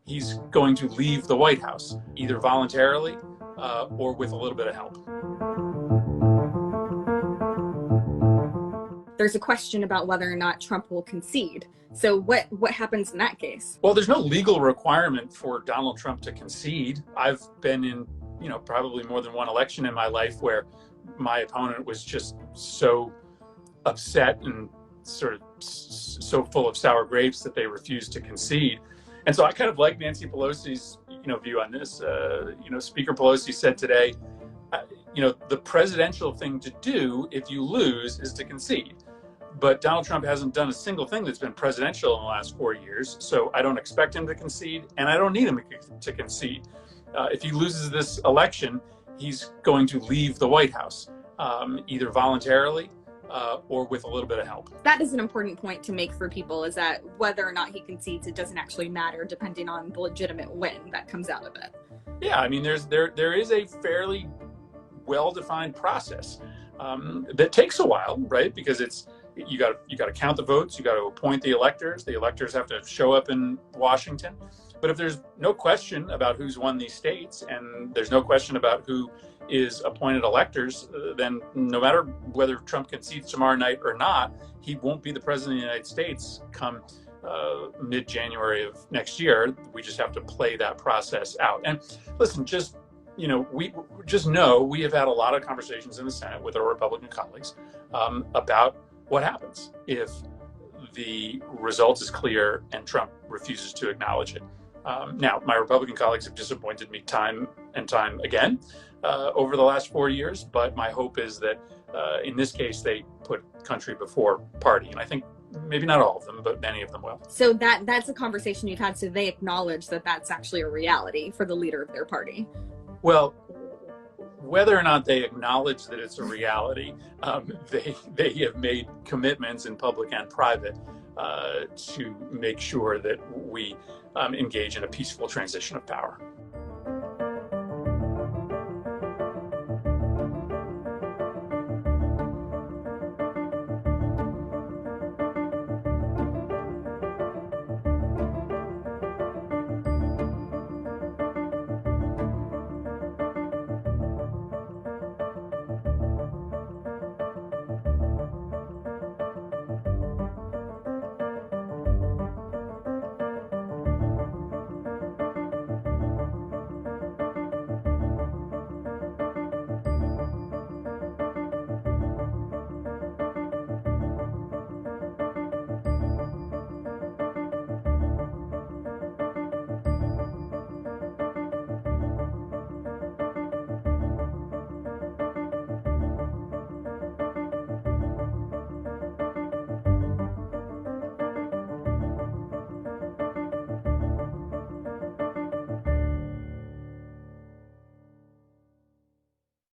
he's going to leave the White House, either voluntarily or with a little bit of help. There's a question about whether or not Trump will concede. So what happens in that case? Well, there's no legal requirement for Donald Trump to concede. I've been in, probably more than one election in my life where my opponent was just so upset and sort of so full of sour grapes that they refused to concede. And so I kind of like Nancy Pelosi's, view on this. Speaker Pelosi said today, the presidential thing to do if you lose is to concede. But Donald Trump hasn't done a single thing that's been presidential in the last 4 years. So I don't expect him to concede, and I don't need him to concede. If he loses this election, he's going to leave the White House, either voluntarily or with a little bit of help. That is an important point to make for people, is that whether or not he concedes, it doesn't actually matter depending on the legitimate win that comes out of it. Yeah, I mean, there is a fairly well-defined process that takes a while, right? Because you got to count the votes, you got to appoint the electors have to show up in Washington. But if there's no question about who's won these states, and there's no question about who is appointed electors, then no matter whether Trump concedes tomorrow night or not, he won't be the president of the United States come mid-January of next year. We just have to play that process out. And listen, we just know we have had a lot of conversations in the Senate with our Republican colleagues about what happens if the result is clear and Trump refuses to acknowledge it. Now, my Republican colleagues have disappointed me time and time again over the last 4 years, but my hope is that in this case, they put country before party. And I think maybe not all of them, but many of them will. So that's a conversation you've had, so they acknowledge that that's actually a reality for the leader of their party. Well, whether or not they acknowledge that it's a reality, they have made commitments in public and private to make sure that we engage in a peaceful transition of power.